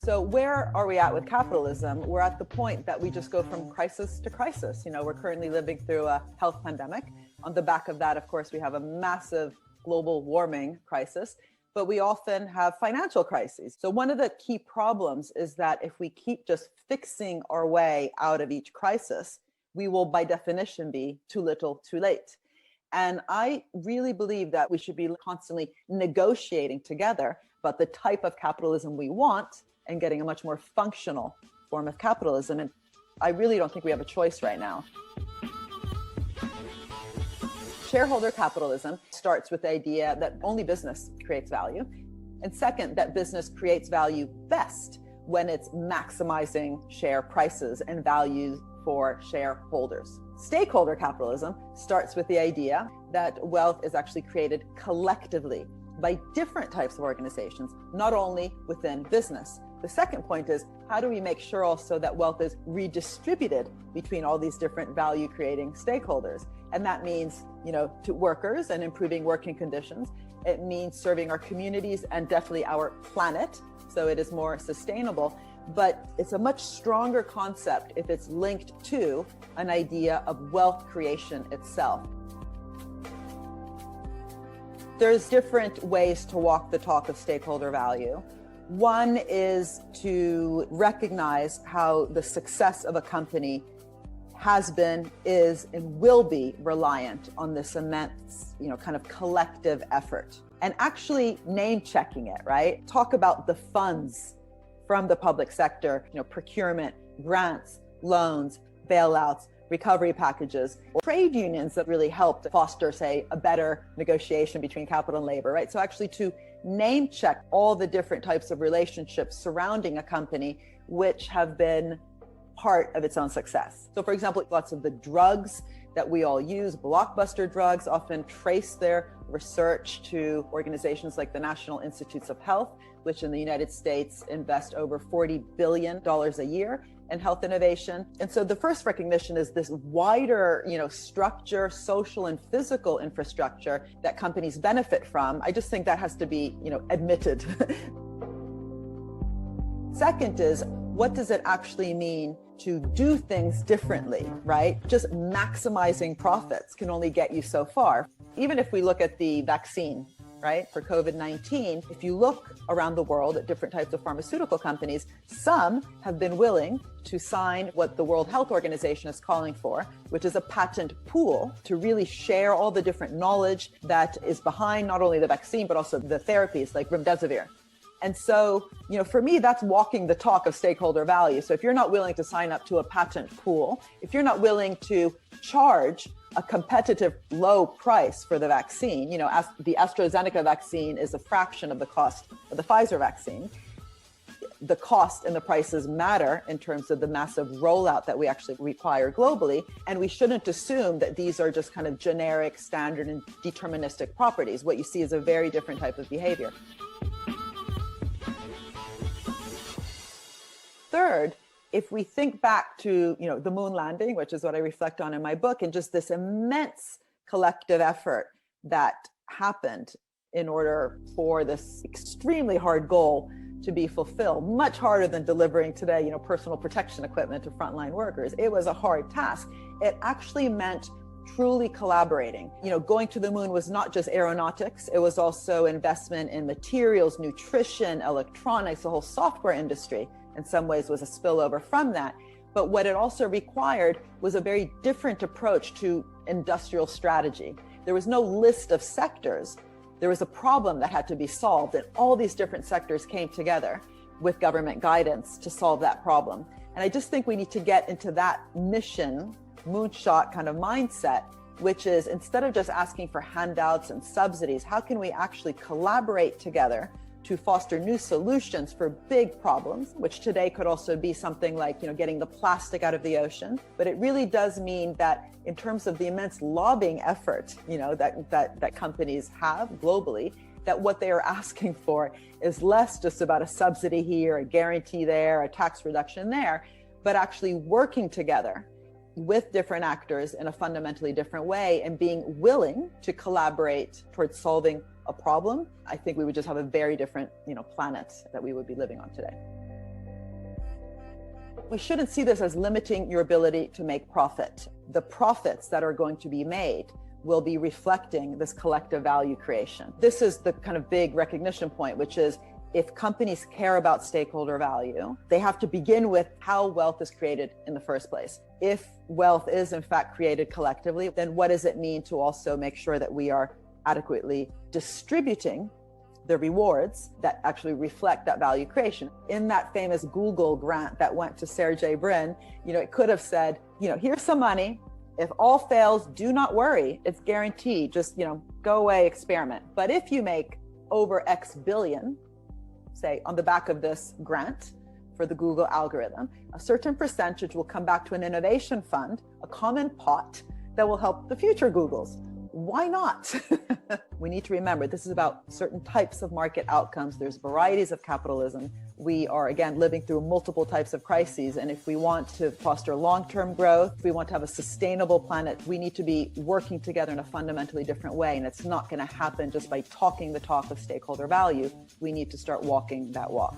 So where are we at with capitalism? We're at the point that we just go from crisis to crisis. We're currently living through a health pandemic. On the back of that, of course, we have a massive global warming crisis, but we often have financial crises. So one of the key problems is that if we keep just fixing our way out of each crisis, we will by definition be too little, too late. And I really believe that we should be constantly negotiating together about the type of capitalism we want and getting a much more functional form of capitalism. And I really don't think we have a choice right now. Shareholder capitalism starts with the idea that only business creates value. And second, that business creates value best when it's maximizing share prices and values for shareholders. Stakeholder capitalism starts with the idea that wealth is actually created collectively by different types of organizations, not only within business. The second point is, how do we make sure also that wealth is redistributed between all these different value creating stakeholders? And that means, to workers and improving working conditions. It means serving our communities and definitely our planet, so it is more sustainable. But it's a much stronger concept if it's linked to an idea of wealth creation itself. There's different ways to walk the talk of stakeholder value. One is to recognize how the success of a company has been, is, and will be reliant on this immense, kind of collective effort. And actually name checking it, right? Talk about the funds from the public sector, procurement, grants, loans, bailouts, recovery packages, or trade unions that really helped foster, say, a better negotiation between capital and labor, right? So actually to name check all the different types of relationships surrounding a company which have been part of its own success. So for example, lots of the drugs that we all use, blockbuster drugs, often trace their research to organizations like the National Institutes of Health, which in the United States invest over $40 billion a year in health innovation. And so the first recognition is this wider, structure, social and physical infrastructure that companies benefit from. I just think that has to be, admitted. Second is, what does it actually mean to do things differently, right? Just maximizing profits can only get you so far. Even if we look at the vaccine, right, for COVID-19, if you look around the world at different types of pharmaceutical companies, some have been willing to sign what the World Health Organization is calling for, which is a patent pool to really share all the different knowledge that is behind not only the vaccine, but also the therapies like remdesivir. And so, for me, that's walking the talk of stakeholder value. So if you're not willing to sign up to a patent pool, if you're not willing to charge a competitive low price for the vaccine, as the AstraZeneca vaccine is a fraction of the cost of the Pfizer vaccine, the cost and the prices matter in terms of the massive rollout that we actually require globally. And we shouldn't assume that these are just kind of generic, standard, and deterministic properties. What you see is a very different type of behavior. Third, if we think back to, the moon landing, which is what I reflect on in my book, and just this immense collective effort that happened in order for this extremely hard goal to be fulfilled, much harder than delivering today, personal protection equipment to frontline workers. It was a hard task. It actually meant truly collaborating. Going to the moon was not just aeronautics. It was also investment in materials, nutrition, electronics, the whole software industry. In some ways was a spillover from that. But what it also required was a very different approach to industrial strategy. There was no list of sectors. There was a problem that had to be solved, and all these different sectors came together with government guidance to solve that problem. And I just think we need to get into that mission, moonshot kind of mindset, which is instead of just asking for handouts and subsidies, how can we actually collaborate together to foster new solutions for big problems, which today could also be something like, getting the plastic out of the ocean. But it really does mean that in terms of the immense lobbying effort, that companies have globally, that what they are asking for is less just about a subsidy here, a guarantee there, a tax reduction there, but actually working together with different actors in a fundamentally different way and being willing to collaborate towards solving a problem. I think we would just have a very different, planet that we would be living on today. We shouldn't see this as limiting your ability to make profit. The profits that are going to be made will be reflecting this collective value creation. This is the kind of big recognition point, which is if companies care about stakeholder value, they have to begin with how wealth is created in the first place. If wealth is in fact created collectively, then what does it mean to also make sure that we are adequately distributing the rewards that actually reflect that value creation? In that famous Google grant that went to Sergey Brin, it could have said, here's some money. If all fails, do not worry. It's guaranteed. Just, go away, experiment. But if you make over X billion, say on the back of this grant for the Google algorithm, a certain percentage will come back to an innovation fund, a common pot that will help the future Googles. Why not? We need to remember this is about certain types of market outcomes. There's varieties of capitalism. We are, again, living through multiple types of crises. And if we want to foster long-term growth, if we want to have a sustainable planet, we need to be working together in a fundamentally different way. And it's not going to happen just by talking the talk of stakeholder value. We need to start walking that walk.